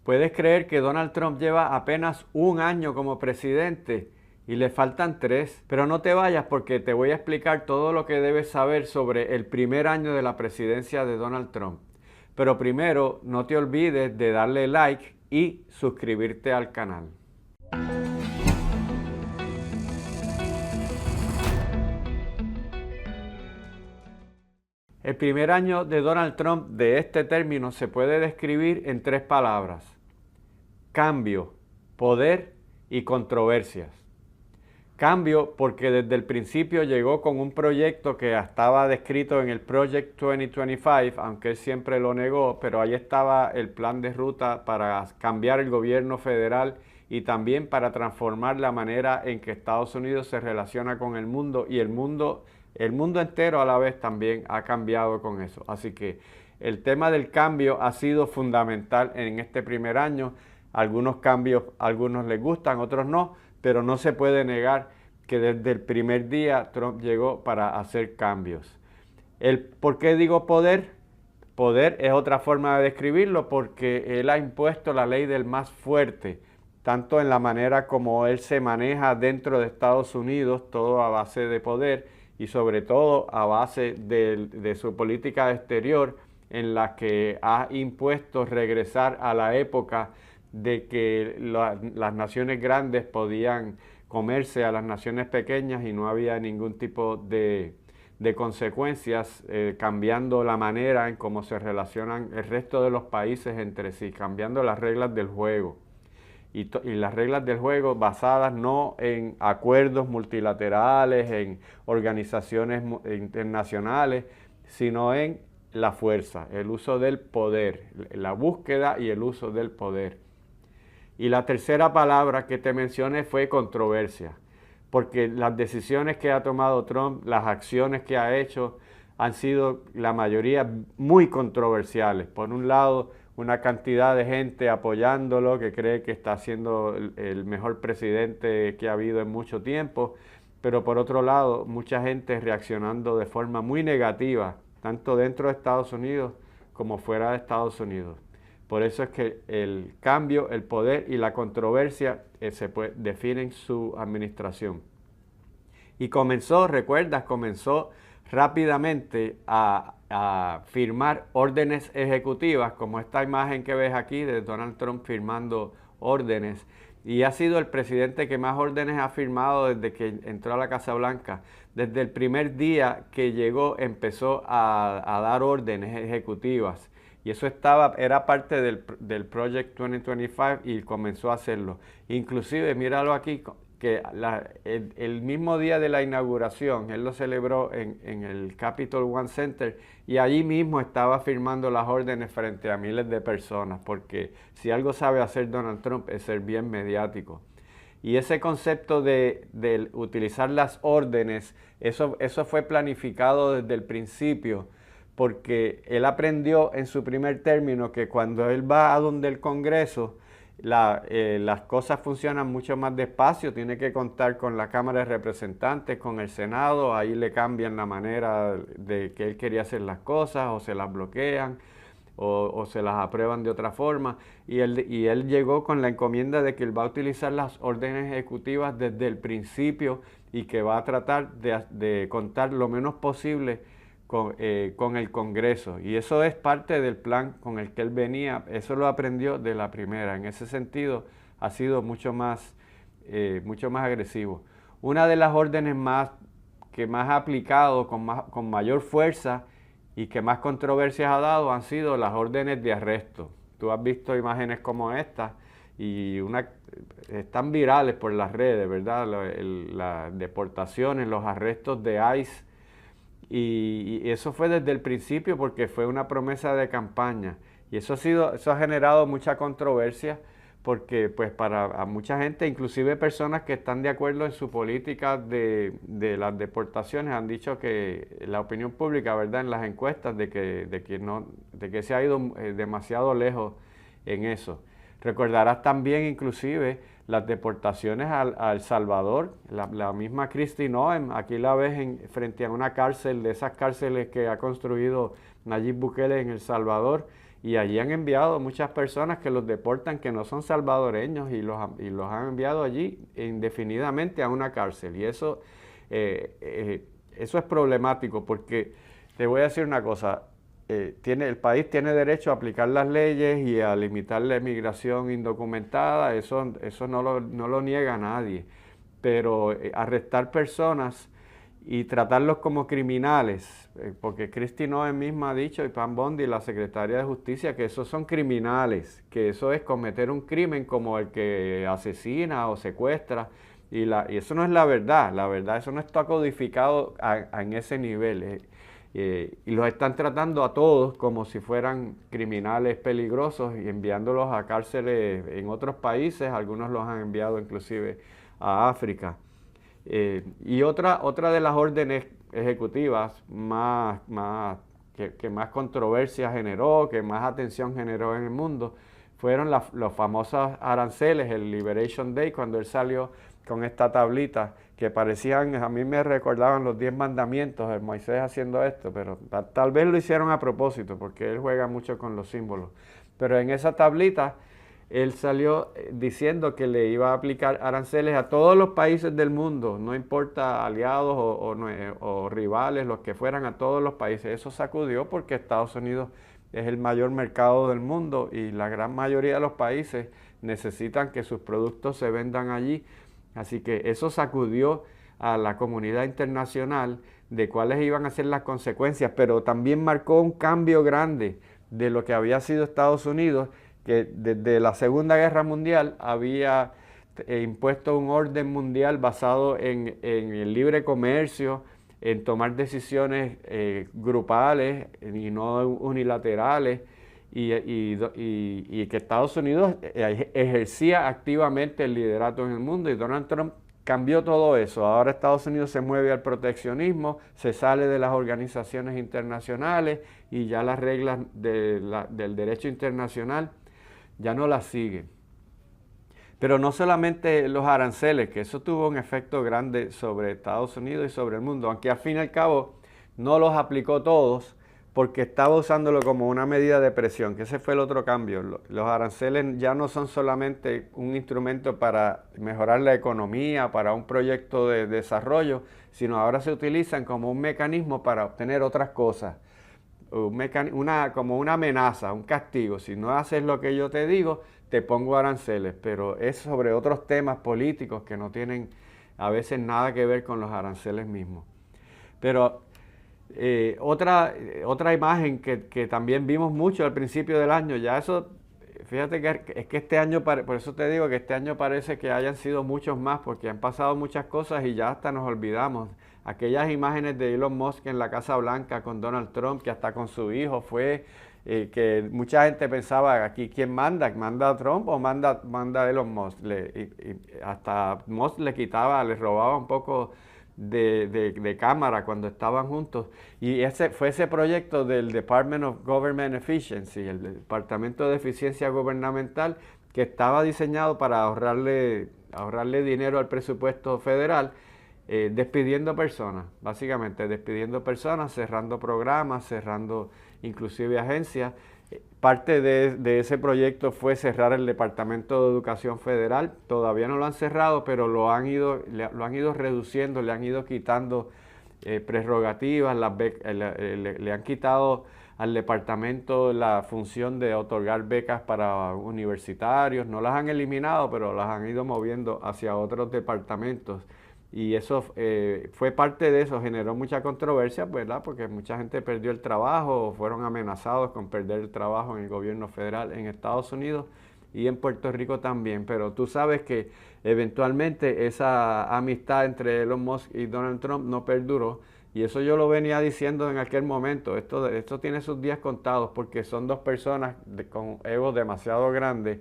¿Puedes creer que Donald Trump lleva apenas un año como presidente y le faltan 3? Pero no te vayas porque te voy a explicar todo lo que debes saber sobre el primer año de la presidencia de Donald Trump. Pero primero, no te olvides de darle like y suscribirte al canal. El primer año de Donald Trump de este término se puede describir en 3 palabras: cambio, poder y controversias. Cambio porque desde el principio llegó con un proyecto que estaba descrito en el Project 2025, aunque él siempre lo negó, pero ahí estaba el plan de ruta para cambiar el gobierno federal y también para transformar la manera en que Estados Unidos se relaciona con el mundo, y el mundo entero a la vez también ha cambiado con eso. Así que el tema del cambio ha sido fundamental en este primer año. Algunos cambios, a algunos les gustan, otros no, pero no se puede negar que desde el primer día Trump llegó para hacer cambios. ¿Por qué digo poder? Poder es otra forma de describirlo porque él ha impuesto la ley del más fuerte, tanto en la manera como él se maneja dentro de Estados Unidos, todo a base de poder, y sobre todo a base de su política exterior, en la que ha impuesto regresar a la época de que las naciones grandes podían comerse a las naciones pequeñas y no había ningún tipo de consecuencias, cambiando la manera en cómo se relacionan el resto de los países entre sí, cambiando las reglas del juego. Y las reglas del juego basadas no en acuerdos multilaterales, en organizaciones internacionales, sino en la fuerza, el uso del poder, la búsqueda y el uso del poder. Y la tercera palabra que te mencioné fue controversia, porque las decisiones que ha tomado Trump, las acciones que ha hecho, han sido la mayoría muy controversiales. Por un lado, una cantidad de gente apoyándolo, que cree que está siendo el mejor presidente que ha habido en mucho tiempo, pero por otro lado, mucha gente reaccionando de forma muy negativa, tanto dentro de Estados Unidos como fuera de Estados Unidos. Por eso es que el cambio, el poder y la controversia definen su administración. Y recuerdas, comenzó rápidamente a firmar órdenes ejecutivas, como esta imagen que ves aquí de Donald Trump firmando órdenes. Y ha sido el presidente que más órdenes ha firmado desde que entró a la Casa Blanca. Desde el primer día que llegó empezó a dar órdenes ejecutivas. Y eso era parte del Project 2025 y comenzó a hacerlo. Inclusive, míralo aquí, que el mismo día de la inauguración, él lo celebró en el Capitol One Center, y allí mismo estaba firmando las órdenes frente a miles de personas, porque si algo sabe hacer Donald Trump es ser bien mediático. Y ese concepto de utilizar las órdenes, eso fue planificado desde el principio, porque él aprendió en su primer término que cuando él va a donde el Congreso, las cosas funcionan mucho más despacio, tiene que contar con la Cámara de Representantes, con el Senado, ahí le cambian la manera de que él quería hacer las cosas, o se las bloquean, o se las aprueban de otra forma, y él llegó con la encomienda de que él va a utilizar las órdenes ejecutivas desde el principio y que va a tratar de contar lo menos posible con el Congreso, y eso es parte del plan con el que él venía. Eso lo aprendió de la primera. En ese sentido ha sido mucho más agresivo. Una de las órdenes que más ha aplicado con mayor fuerza y que más controversias ha dado han sido las órdenes de arresto. Tú has visto imágenes como esta y están virales por las redes, ¿verdad? Las deportaciones, los arrestos de ICE. Y eso fue desde el principio porque fue una promesa de campaña, y eso ha generado mucha controversia, porque pues a mucha gente, inclusive personas que están de acuerdo en su política de las deportaciones, han dicho que la opinión pública, ¿verdad?, en las encuestas, de que se ha ido demasiado lejos en eso. Recordarás también inclusive las deportaciones a El Salvador. La misma Kristi Noem, aquí la ves frente a una cárcel, de esas cárceles que ha construido Nayib Bukele en El Salvador, y allí han enviado muchas personas que los deportan que no son salvadoreños y los han enviado allí indefinidamente a una cárcel. Y eso es problemático porque te voy a decir una cosa, el país tiene derecho a aplicar las leyes y a limitar la inmigración indocumentada, eso no lo niega nadie, pero arrestar personas y tratarlos como criminales, porque Kristi Noem misma ha dicho, y Pam Bondi, la secretaria de Justicia, que esos son criminales, que eso es cometer un crimen como el que asesina o secuestra, y eso no es la verdad, eso no está codificado en ese nivel, y los están tratando a todos como si fueran criminales peligrosos y enviándolos a cárceles en otros países, algunos los han enviado inclusive a África. Y otra de las órdenes ejecutivas que más controversia generó, que más atención generó en el mundo, fueron los famosos aranceles, el Liberation Day, cuando él salió con esta tablita que parecían, a mí me recordaban los 10 mandamientos, el Moisés haciendo esto, pero tal vez lo hicieron a propósito, porque él juega mucho con los símbolos. Pero en esa tablita él salió diciendo que le iba a aplicar aranceles a todos los países del mundo, no importa aliados o rivales, los que fueran, a todos los países. Eso sacudió porque Estados Unidos es el mayor mercado del mundo y la gran mayoría de los países necesitan que sus productos se vendan allí. Así que eso sacudió a la comunidad internacional de cuáles iban a ser las consecuencias, pero también marcó un cambio grande de lo que había sido Estados Unidos, que desde la Segunda Guerra Mundial había impuesto un orden mundial basado en el libre comercio, en tomar decisiones grupales y no unilaterales, y que Estados Unidos ejercía activamente el liderato en el mundo, y Donald Trump cambió todo eso. Ahora Estados Unidos se mueve al proteccionismo, se sale de las organizaciones internacionales y ya las reglas del derecho internacional ya no las siguen. Pero no solamente los aranceles, que eso tuvo un efecto grande sobre Estados Unidos y sobre el mundo, aunque al fin y al cabo no los aplicó todos porque estaba usándolo como una medida de presión, que ese fue el otro cambio. Los aranceles ya no son solamente un instrumento para mejorar la economía, para un proyecto de desarrollo, sino ahora se utilizan como un mecanismo para obtener otras cosas. Como una amenaza, un castigo. Si no haces lo que yo te digo, te pongo aranceles, pero es sobre otros temas políticos que no tienen a veces nada que ver con los aranceles mismos. Pero otra imagen que también vimos mucho al principio del año, ya eso, fíjate que es que este año, por eso te digo que este año parece que hayan sido muchos más, porque han pasado muchas cosas y ya hasta nos olvidamos. Aquellas imágenes de Elon Musk en la Casa Blanca con Donald Trump, que hasta con su hijo fue, que mucha gente pensaba, aquí ¿quién manda? ¿Manda a Trump o manda Elon Musk? Hasta Musk le robaba un poco de cámara cuando estaban juntos. Y fue ese proyecto del Department of Government Efficiency, el Departamento de Eficiencia Gubernamental, que estaba diseñado para ahorrarle dinero al presupuesto federal, despidiendo personas, básicamente despidiendo personas, cerrando programas, cerrando inclusive agencias. Parte de ese proyecto fue cerrar el Departamento de Educación Federal. Todavía no lo han cerrado, pero lo han ido reduciendo, le han ido quitando prerrogativas, le han quitado al departamento la función de otorgar becas para universitarios. No las han eliminado, pero las han ido moviendo hacia otros departamentos. Y eso fue parte de eso, generó mucha controversia, ¿verdad? Porque mucha gente perdió el trabajo o fueron amenazados con perder el trabajo en el gobierno federal en Estados Unidos y en Puerto Rico también. Pero tú sabes que eventualmente esa amistad entre Elon Musk y Donald Trump no perduró. Y eso yo lo venía diciendo en aquel momento. Esto tiene sus días contados porque son dos personas con egos demasiado grandes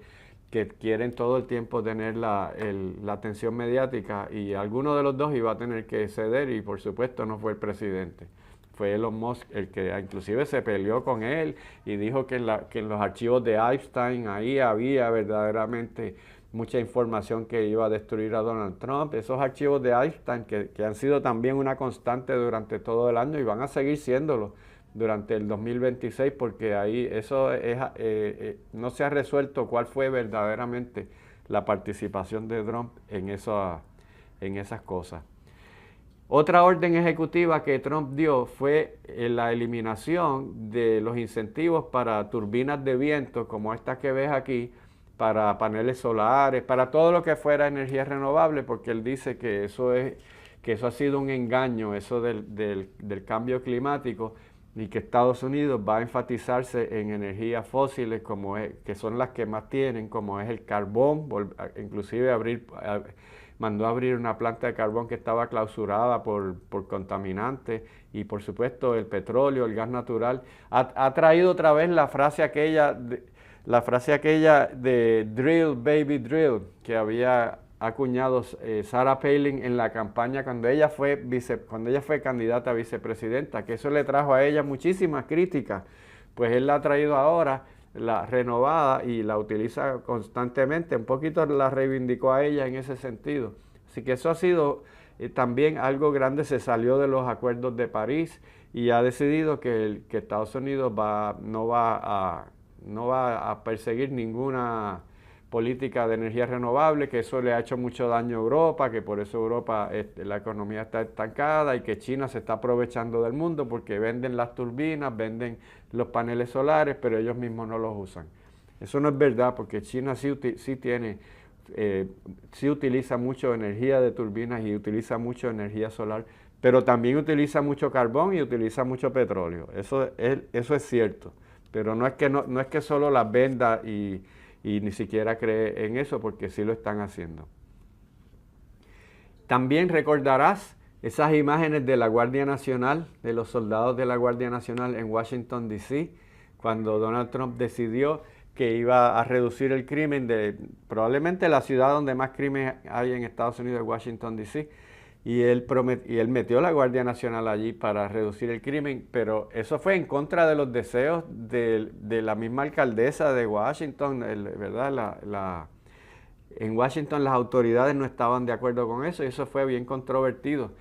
que quieren todo el tiempo tener la atención mediática, y alguno de los dos iba a tener que ceder, y por supuesto no fue el presidente. Fue Elon Musk el que inclusive se peleó con él y dijo que en los archivos de Epstein ahí había verdaderamente mucha información que iba a destruir a Donald Trump. Esos archivos de Epstein que han sido también una constante durante todo el año y van a seguir siéndolo. durante el 2026, porque ahí eso es, no se ha resuelto cuál fue verdaderamente la participación de Trump en esas cosas. Otra orden ejecutiva que Trump dio fue la eliminación de los incentivos para turbinas de viento, como estas que ves aquí, para paneles solares, para todo lo que fuera energía renovable, porque él dice que eso ha sido un engaño, eso del cambio climático, y que Estados Unidos va a enfatizarse en energías fósiles, que son las que más tienen, como es el carbón, inclusive mandó a abrir una planta de carbón que estaba clausurada por contaminantes, y por supuesto el petróleo, el gas natural. Ha traído otra vez la frase aquella de drill, baby, drill, que había acuñado Sarah Palin en la campaña cuando ella fue candidata a vicepresidenta, que eso le trajo a ella muchísimas críticas. Pues él la ha traído ahora, la renovada, y la utiliza constantemente. Un poquito la reivindicó a ella en ese sentido. Así que eso ha sido también algo grande. Se salió de los acuerdos de París y ha decidido que Estados Unidos no va a perseguir ninguna política de energía renovable, que eso le ha hecho mucho daño a Europa, que por eso Europa, la economía está estancada, y que China se está aprovechando del mundo porque venden las turbinas, venden los paneles solares, pero ellos mismos no los usan. Eso no es verdad, porque China sí utiliza mucho energía de turbinas y utiliza mucho energía solar, pero también utiliza mucho carbón y utiliza mucho petróleo. Eso es cierto, pero no es que solo las venda y ni siquiera cree en eso, porque sí lo están haciendo. También recordarás esas imágenes de la Guardia Nacional, de los soldados de la Guardia Nacional en Washington, D.C., cuando Donald Trump decidió que iba a reducir el crimen de probablemente la ciudad donde más crimen hay en Estados Unidos, Washington, D.C., y él metió la Guardia Nacional allí para reducir el crimen, pero eso fue en contra de los deseos de la misma alcaldesa de Washington, ¿verdad? En Washington las autoridades no estaban de acuerdo con eso, y eso fue bien controvertido.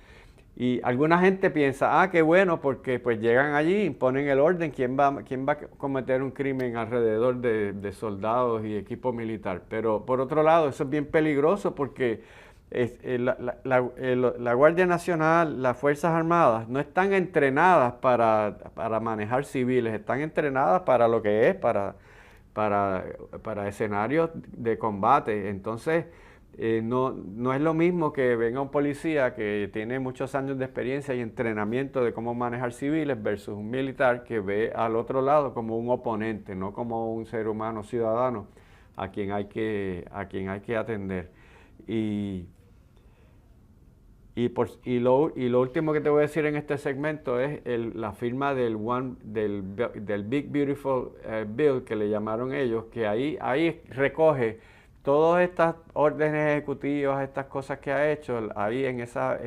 Y alguna gente piensa, qué bueno, porque pues llegan allí, imponen el orden. ¿Quién va a cometer un crimen alrededor de soldados y equipo militar? Pero por otro lado, eso es bien peligroso, porque la Guardia Nacional, las Fuerzas Armadas, no están entrenadas para manejar civiles, están entrenadas para lo que es, para escenarios de combate. Entonces, no es lo mismo que venga un policía que tiene muchos años de experiencia y entrenamiento de cómo manejar civiles versus un militar que ve al otro lado como un oponente, no como un ser humano ciudadano a quien hay que atender. Y lo último que te voy a decir en este segmento es la firma del Big Beautiful Bill, que le llamaron ellos, que ahí recoge todas estas órdenes ejecutivas, estas cosas que ha hecho. Ahí en esa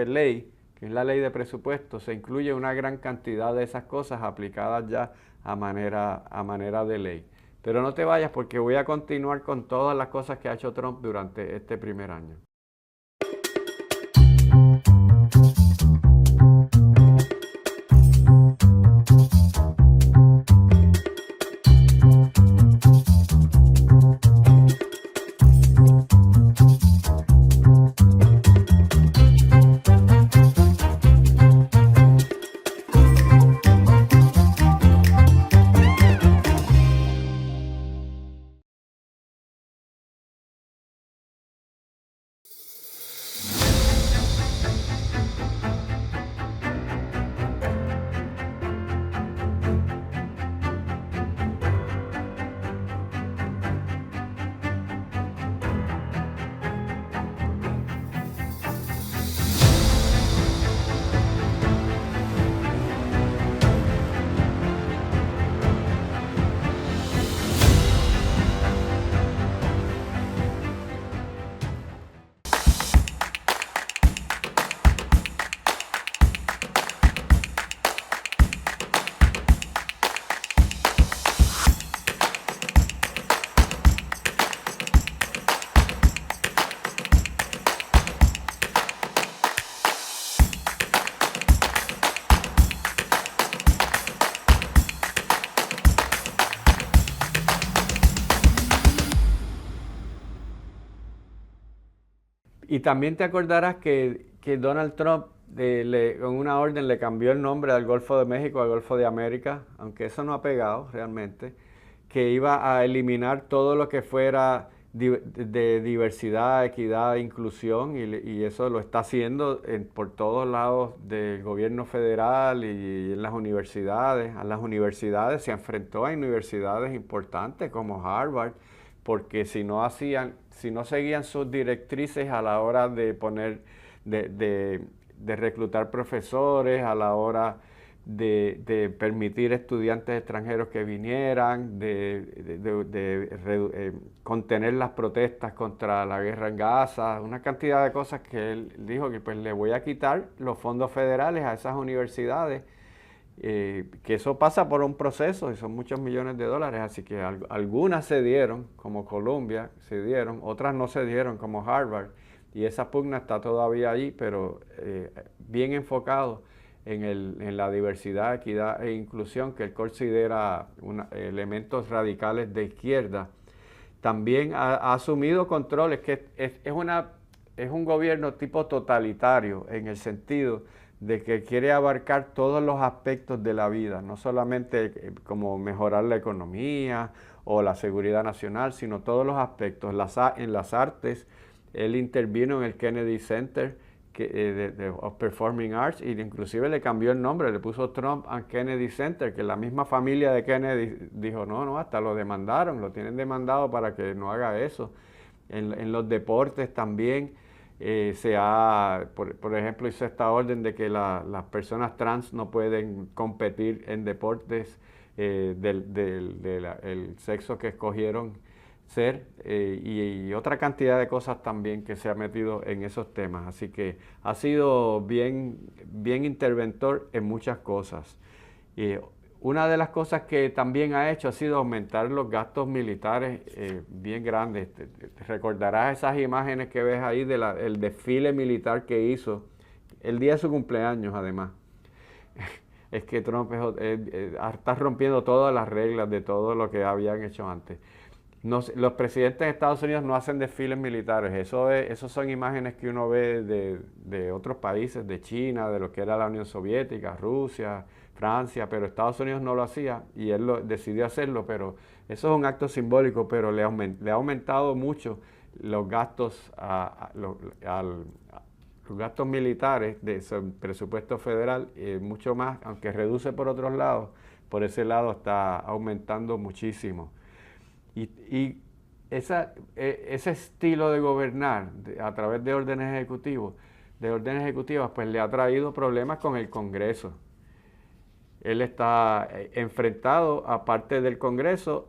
ley, que es la ley de presupuesto, se incluye una gran cantidad de esas cosas aplicadas ya a manera de ley. Pero no te vayas, porque voy a continuar con todas las cosas que ha hecho Trump durante este primer año. Y también te acordarás que Donald Trump con una orden le cambió el nombre al Golfo de México al Golfo de América, aunque eso no ha pegado realmente, que iba a eliminar todo lo que fuera de diversidad, equidad, inclusión, y eso lo está haciendo por todos lados del gobierno federal y en las universidades. A las universidades se enfrentó a universidades importantes como Harvard, porque si no seguían sus directrices a la hora de poner, de reclutar profesores, a la hora de permitir estudiantes extranjeros que vinieran, contener las protestas contra la guerra en Gaza, una cantidad de cosas que él dijo que pues le voy a quitar los fondos federales a esas universidades, que eso pasa por un proceso y son muchos millones de dólares, así que algunas se dieron, como Columbia, se dieron, otras no se dieron, como Harvard, y esa pugna está todavía ahí, pero bien enfocado en la diversidad, equidad e inclusión que él considera elementos radicales de izquierda. También ha asumido controles, que es un gobierno tipo totalitario en el sentido de que quiere abarcar todos los aspectos de la vida, no solamente como mejorar la economía o la seguridad nacional, sino todos los aspectos. En las artes, él intervino en el Kennedy Center of Performing Arts, y inclusive le cambió el nombre, le puso Trump and Kennedy Center, que la misma familia de Kennedy dijo, no, hasta lo demandaron, lo tienen demandado para que no haga eso. En los deportes también por ejemplo, hizo esta orden de que las personas trans no pueden competir en deportes el sexo que escogieron ser, y otra cantidad de cosas también que se ha metido en esos temas. Así que ha sido bien interventor en muchas cosas. Una de las cosas que también ha hecho ha sido aumentar los gastos militares bien grandes. Te recordarás esas imágenes que ves ahí del desfile militar que hizo el día de su cumpleaños, además. Es que Trump está rompiendo todas las reglas de todo lo que habían hecho antes. Los presidentes de Estados Unidos no hacen desfiles militares. Eso son imágenes que uno ve de otros países, de China, de lo que era la Unión Soviética, Rusia, Francia, pero Estados Unidos no lo hacía y él decidió hacerlo, pero eso es un acto simbólico, pero le ha aumentado mucho los gastos los gastos militares de su presupuesto federal, mucho más, aunque reduce por otros lados, por ese lado está aumentando muchísimo. Y ese estilo de gobernar a través de órdenes ejecutivas, pues le ha traído problemas con el Congreso. Él está enfrentado a parte del Congreso,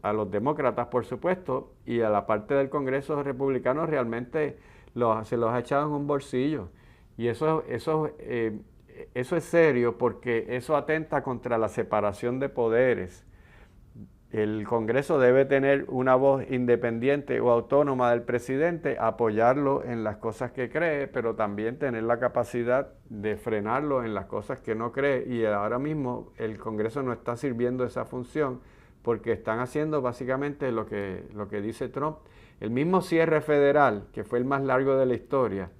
a los demócratas por supuesto, y a la parte del Congreso republicano realmente se los ha echado en un bolsillo. Y eso es serio, porque eso atenta contra la separación de poderes. El Congreso debe tener una voz independiente o autónoma del presidente, apoyarlo en las cosas que cree, pero también tener la capacidad de frenarlo en las cosas que no cree. Y ahora mismo el Congreso no está sirviendo esa función, porque están haciendo básicamente lo que dice Trump. El mismo cierre federal, que fue el más largo de la historia,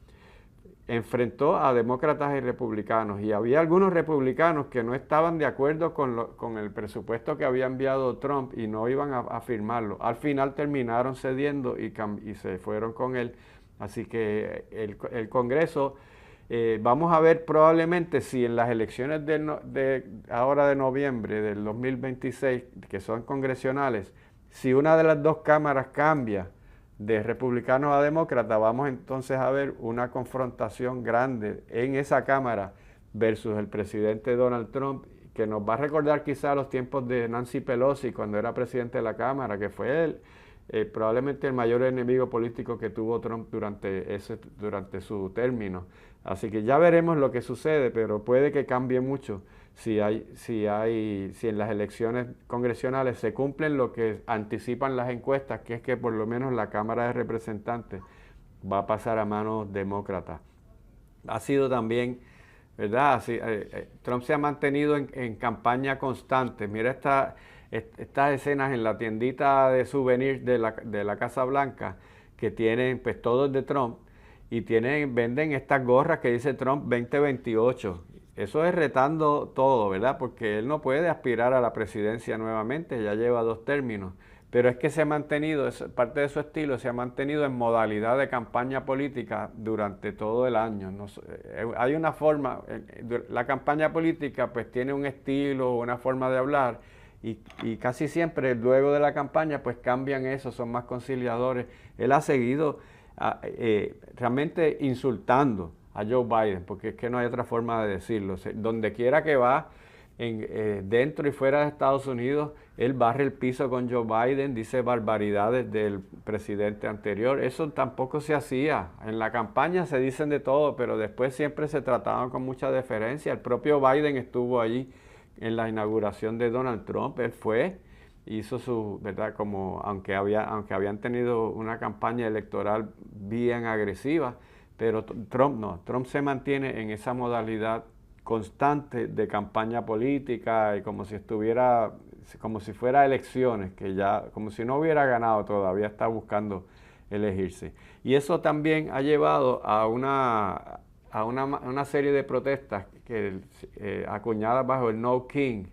enfrentó a demócratas y republicanos, y había algunos republicanos que no estaban de acuerdo con el presupuesto que había enviado Trump y no iban a firmarlo. Al final terminaron cediendo y se fueron con él. Así que el Congreso, vamos a ver probablemente si en las elecciones ahora de noviembre del 2026, que son congresionales, si una de las dos cámaras cambia de republicanos a demócratas, vamos entonces a ver una confrontación grande en esa Cámara versus el presidente Donald Trump, que nos va a recordar quizá los tiempos de Nancy Pelosi cuando era presidente de la Cámara, que fue él probablemente el mayor enemigo político que tuvo Trump durante su término. Así que ya veremos lo que sucede, pero puede que cambie mucho si en las elecciones congresionales se cumplen lo que anticipan las encuestas, que es que por lo menos la Cámara de Representantes va a pasar a manos demócratas. Ha sido también, ¿verdad? Trump se ha mantenido en campaña constante. Mira estas escenas en la tiendita de souvenirs de la Casa Blanca, que tienen pues todos de Trump, y venden estas gorras que dice Trump 2028. Eso es retando todo, ¿verdad? Porque él no puede aspirar a la presidencia nuevamente, ya lleva 2 términos. Pero es que se ha mantenido, parte de su estilo se ha mantenido en modalidad de campaña política durante todo el año. Hay una forma, la campaña política pues tiene un estilo, una forma de hablar y casi siempre luego de la campaña pues cambian eso, son más conciliadores. Él ha seguido realmente insultando a Joe Biden, porque es que no hay otra forma de decirlo. Donde quiera que va, dentro y fuera de Estados Unidos, él barre el piso con Joe Biden, dice barbaridades del presidente anterior. Eso tampoco se hacía. En la campaña se dicen de todo, pero después siempre se trataban con mucha deferencia. El propio Biden estuvo allí en la inauguración de Donald Trump. Él fue, hizo su, ¿verdad? Como aunque habían tenido una campaña electoral bien agresiva, pero Trump no. Trump se mantiene en esa modalidad constante de campaña política y como si fuera elecciones, que ya, como si no hubiera ganado, todavía está buscando elegirse. Y eso también ha llevado a una serie de protestas acuñadas bajo el No King,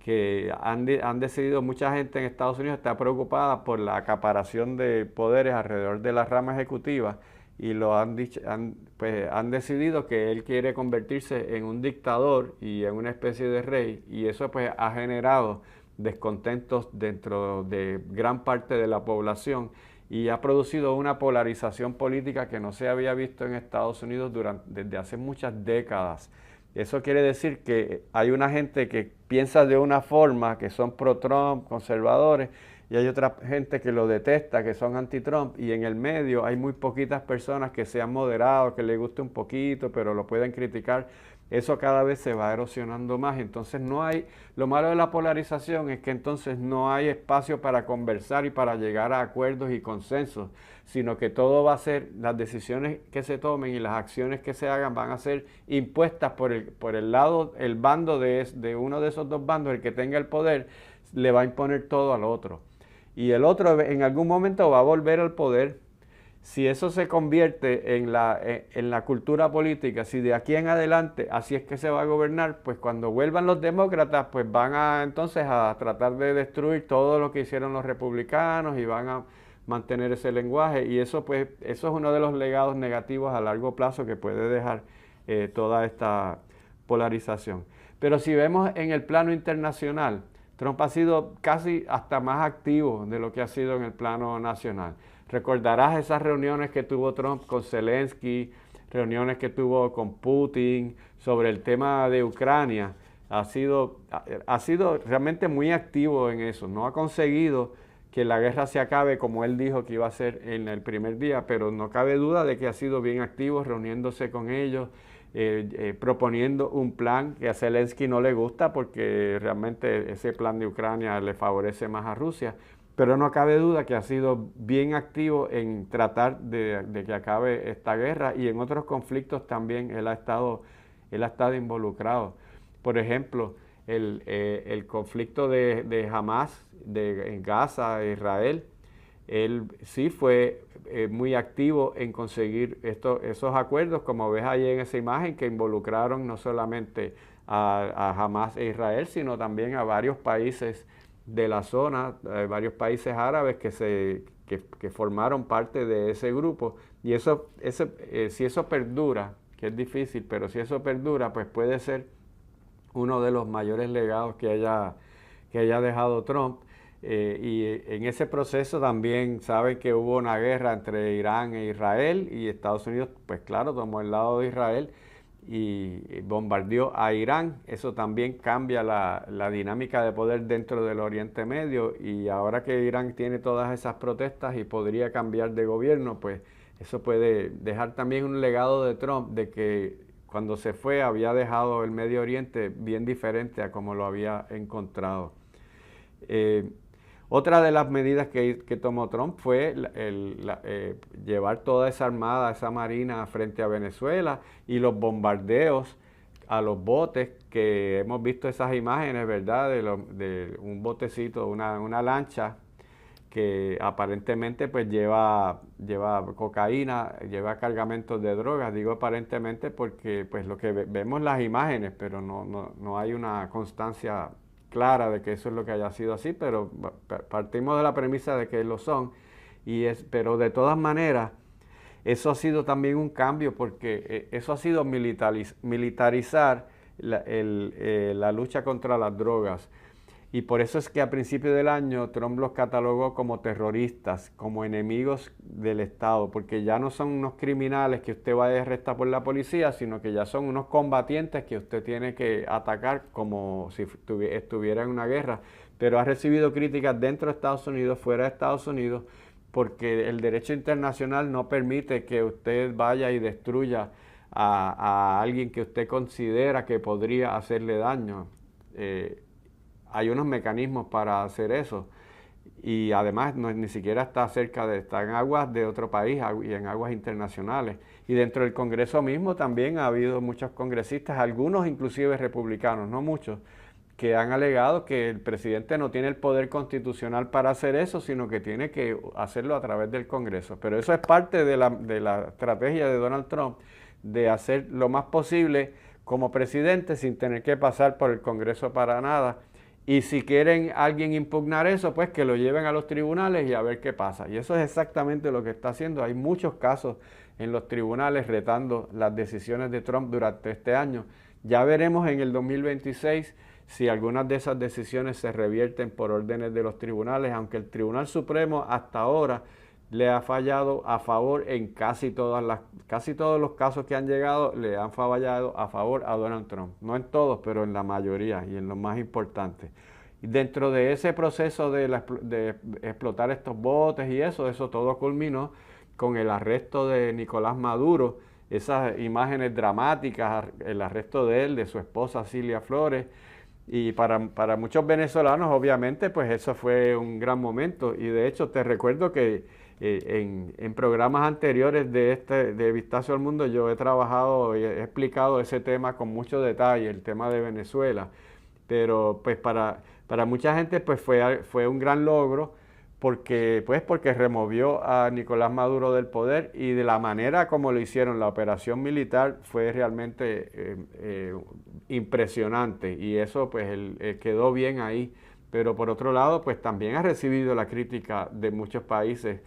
que han decidido, mucha gente en Estados Unidos está preocupada por la acaparación de poderes alrededor de la rama ejecutiva y han decidido que él quiere convertirse en un dictador y en una especie de rey, y eso pues ha generado descontentos dentro de gran parte de la población y ha producido una polarización política que no se había visto en Estados Unidos desde hace muchas décadas. Eso quiere decir que hay una gente que piensa de una forma, que son pro-Trump, conservadores, y hay otra gente que lo detesta, que son anti-Trump, y en el medio hay muy poquitas personas que sean moderados, que les guste un poquito, pero lo pueden criticar. Eso cada vez se va erosionando más. Entonces lo malo de la polarización es que entonces no hay espacio para conversar y para llegar a acuerdos y consensos, sino que todo va a ser, las decisiones que se tomen y las acciones que se hagan van a ser impuestas por el lado, el bando de uno de esos dos bandos, el que tenga el poder, le va a imponer todo al otro. Y el otro en algún momento va a volver al poder. Si eso se convierte en la cultura política, si de aquí en adelante así es que se va a gobernar, pues cuando vuelvan los demócratas, pues van entonces a tratar de destruir todo lo que hicieron los republicanos y van a mantener ese lenguaje, y eso es uno de los legados negativos a largo plazo que puede dejar toda esta polarización. Pero si vemos en el plano internacional, Trump ha sido casi hasta más activo de lo que ha sido en el plano nacional. Recordarás esas reuniones que tuvo Trump con Zelensky, reuniones que tuvo con Putin sobre el tema de Ucrania. Ha sido realmente muy activo en eso. No ha conseguido que la guerra se acabe como él dijo que iba a ser en el primer día, pero no cabe duda de que ha sido bien activo reuniéndose con ellos, proponiendo un plan que a Zelensky no le gusta porque realmente ese plan de Ucrania le favorece más a Rusia, pero no cabe duda que ha sido bien activo en tratar de que acabe esta guerra, y en otros conflictos también él ha estado involucrado. Por ejemplo, el conflicto de Hamas en Gaza, Israel, él sí fue muy activo en conseguir esos acuerdos, como ves ahí en esa imagen, que involucraron no solamente a Hamas e Israel, sino también a varios países de la zona, varios países árabes que formaron parte de ese grupo. Y si eso perdura, que es difícil, pero si eso perdura, pues puede ser uno de los mayores legados que haya dejado Trump. Y en ese proceso también saben que hubo una guerra entre Irán e Israel, y Estados Unidos, pues claro, tomó el lado de Israel y bombardeó a Irán. Eso también cambia la dinámica de poder dentro del Oriente Medio, y ahora que Irán tiene todas esas protestas y podría cambiar de gobierno, pues eso puede dejar también un legado de Trump, de que cuando se fue había dejado el Medio Oriente bien diferente a como lo había encontrado. Otra de las medidas que tomó Trump fue llevar toda esa armada, esa marina frente a Venezuela, y los bombardeos a los botes, que hemos visto esas imágenes, ¿verdad? De un botecito, una lancha que aparentemente pues lleva cocaína, lleva cargamentos de drogas. Digo aparentemente porque pues lo que vemos las imágenes, pero no hay una constancia clara de que eso es lo que haya sido así, pero partimos de la premisa de que lo son, pero de todas maneras eso ha sido también un cambio porque eso ha sido militarizar la lucha contra las drogas. Y por eso es que a principios del año Trump los catalogó como terroristas, como enemigos del Estado, porque ya no son unos criminales que usted va a arrestar por la policía, sino que ya son unos combatientes que usted tiene que atacar como si estuviera en una guerra. Pero ha recibido críticas dentro de Estados Unidos, fuera de Estados Unidos, porque el derecho internacional no permite que usted vaya y destruya a alguien que usted considera que podría hacerle daño. Hay unos mecanismos para hacer eso y además ni siquiera está está en aguas de otro país y en aguas internacionales. Y dentro del Congreso mismo también ha habido muchos congresistas, algunos inclusive republicanos, no muchos, que han alegado que el presidente no tiene el poder constitucional para hacer eso, sino que tiene que hacerlo a través del Congreso. Pero eso es parte de la estrategia de Donald Trump de hacer lo más posible como presidente sin tener que pasar por el Congreso para nada. Y si quieren alguien impugnar eso, pues que lo lleven a los tribunales y a ver qué pasa. Y eso es exactamente lo que está haciendo. Hay muchos casos en los tribunales retando las decisiones de Trump durante este año. Ya veremos en el 2026 si algunas de esas decisiones se revierten por órdenes de los tribunales, aunque el Tribunal Supremo hasta ahora le ha fallado a favor en casi todos los casos que han llegado, le han fallado a favor a Donald Trump. No en todos, pero en la mayoría y en los más importantes. Y dentro de ese proceso de explotar estos botes y eso todo culminó con el arresto de Nicolás Maduro, esas imágenes dramáticas, el arresto de él, de su esposa Cilia Flores. Y para muchos venezolanos, obviamente, pues eso fue un gran momento. Y de hecho, te recuerdo que en programas anteriores de Vistazo al Mundo yo he trabajado y he explicado ese tema con mucho detalle, el tema de Venezuela. Pero pues para mucha gente pues fue un gran logro porque removió a Nicolás Maduro del poder y de la manera como lo hicieron, la operación militar fue realmente impresionante y eso pues quedó bien ahí. Pero por otro lado pues también ha recibido la crítica de muchos países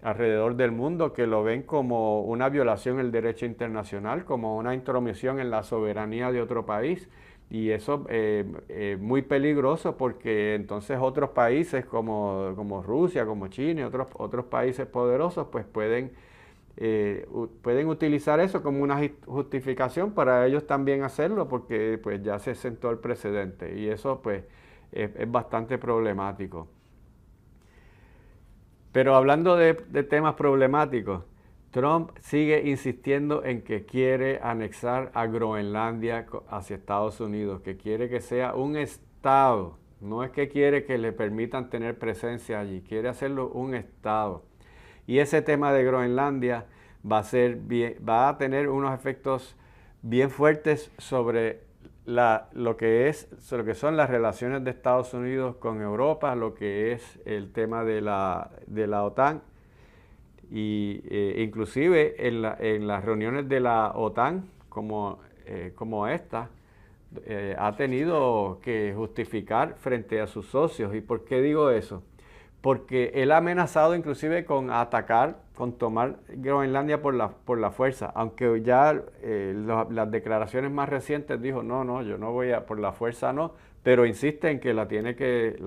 alrededor del mundo que lo ven como una violación del derecho internacional, como una intromisión en la soberanía de otro país. Y eso es muy peligroso porque entonces otros países como Rusia, como China y otros países poderosos pues pueden utilizar eso como una justificación para ellos también hacerlo porque pues ya se sentó el precedente y eso pues es bastante problemático. Pero hablando de temas problemáticos, Trump sigue insistiendo en que quiere anexar a Groenlandia hacia Estados Unidos, que quiere que sea un estado. No es que quiere que le permitan tener presencia allí, quiere hacerlo un estado. Y ese tema de Groenlandia va a tener unos efectos bien fuertes sobre lo que son las relaciones de Estados Unidos con Europa, lo que es el tema de la OTAN. Y inclusive en las reuniones de la OTAN como esta, ha tenido que justificar frente a sus socios. ¿Y por qué digo eso? Porque él ha amenazado inclusive con atacar, con tomar Groenlandia por la fuerza, aunque ya las declaraciones más recientes dijo, no, yo no voy por la fuerza no, pero insiste en que la tiene que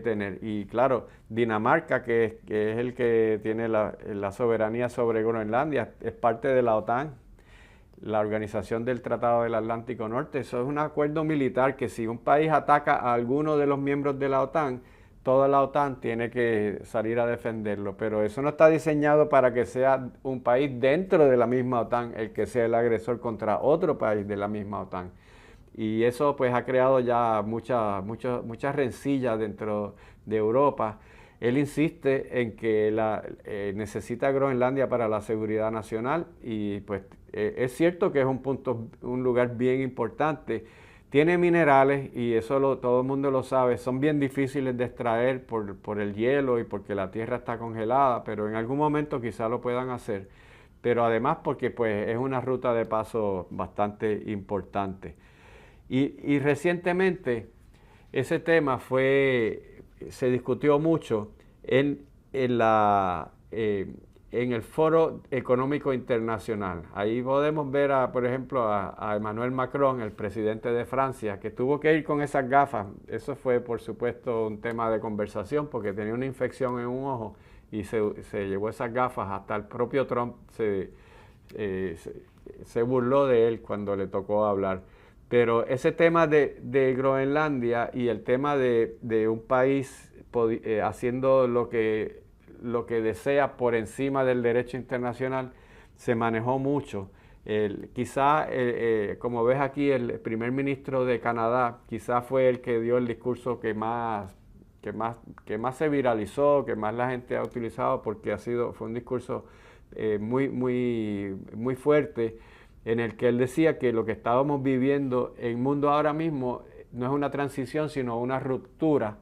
tener. Y claro, Dinamarca, que es el que tiene la soberanía sobre Groenlandia, es parte de la OTAN, la Organización del Tratado del Atlántico Norte. Eso es un acuerdo militar que si un país ataca a alguno de los miembros de la OTAN, toda la OTAN tiene que salir a defenderlo, pero eso no está diseñado para que sea un país dentro de la misma OTAN el que sea el agresor contra otro país de la misma OTAN. Y eso pues ha creado ya muchas rencillas dentro de Europa. Él insiste en que necesita Groenlandia para la seguridad nacional y pues es cierto que es un lugar bien importante, Tiene minerales y eso todo el mundo lo sabe, son bien difíciles de extraer por el hielo y porque la tierra está congelada, pero en algún momento quizá lo puedan hacer. Pero además porque pues es una ruta de paso bastante importante. Y recientemente ese tema se discutió mucho en la, en el Foro Económico Internacional. Ahí podemos ver, por ejemplo, a Emmanuel Macron, el presidente de Francia, que tuvo que ir con esas gafas. Eso fue, por supuesto, un tema de conversación porque tenía una infección en un ojo y se llevó esas gafas. Hasta el propio Trump se burló de él cuando le tocó hablar. Pero ese tema de Groenlandia y el tema de un país haciendo lo que desea por encima del derecho internacional se manejó mucho. Quizá, como ves aquí, el primer ministro de Canadá quizá fue el que dio el discurso que más se viralizó, que más la gente ha utilizado porque fue un discurso muy fuerte, en el que él decía que lo que estábamos viviendo en el mundo ahora mismo no es una transición, sino una ruptura,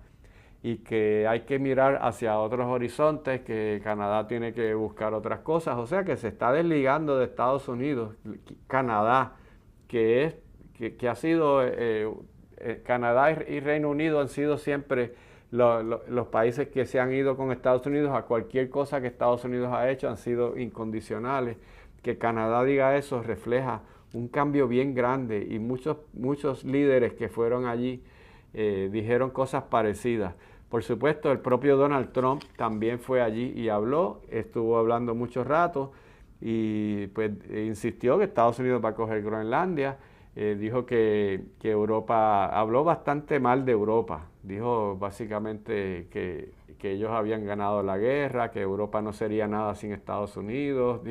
y que hay que mirar hacia otros horizontes, que Canadá tiene que buscar otras cosas, o sea que se está desligando de Estados Unidos. Canadá, que ha sido, Canadá y Reino Unido han sido siempre los países que se han ido con Estados Unidos a cualquier cosa que Estados Unidos ha hecho, han sido incondicionales. Que Canadá diga eso refleja un cambio bien grande, y muchos líderes que fueron allí dijeron cosas parecidas. Por supuesto, el propio Donald Trump también fue allí y estuvo hablando mucho rato y pues insistió que Estados Unidos va a coger Groenlandia. Dijo que Europa, habló bastante mal de Europa, dijo básicamente que ellos habían ganado la guerra, que Europa no sería nada sin Estados Unidos.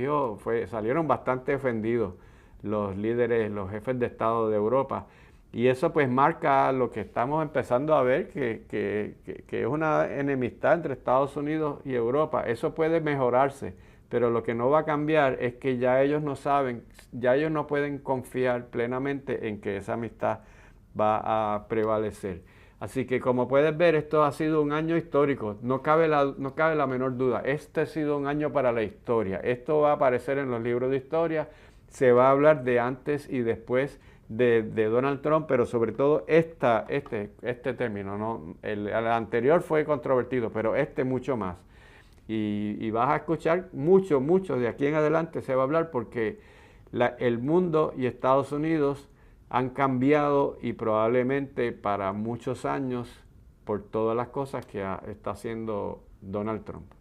Salieron bastante ofendidos los líderes, los jefes de Estado de Europa. Y eso pues marca lo que estamos empezando a ver, que es una enemistad entre Estados Unidos y Europa. Eso puede mejorarse, pero lo que no va a cambiar es que ya ellos no saben, ya ellos no pueden confiar plenamente en que esa amistad va a prevalecer. Así que como puedes ver, esto ha sido un año histórico, no cabe la menor duda. Este ha sido un año para la historia. Esto va a aparecer en los libros de historia, se va a hablar de antes y después de Donald Trump, pero sobre todo este término, ¿no? El anterior fue controvertido, pero mucho más. Y vas a escuchar mucho de aquí en adelante se va a hablar, porque el mundo y Estados Unidos han cambiado, y probablemente para muchos años, por todas las cosas que está haciendo Donald Trump.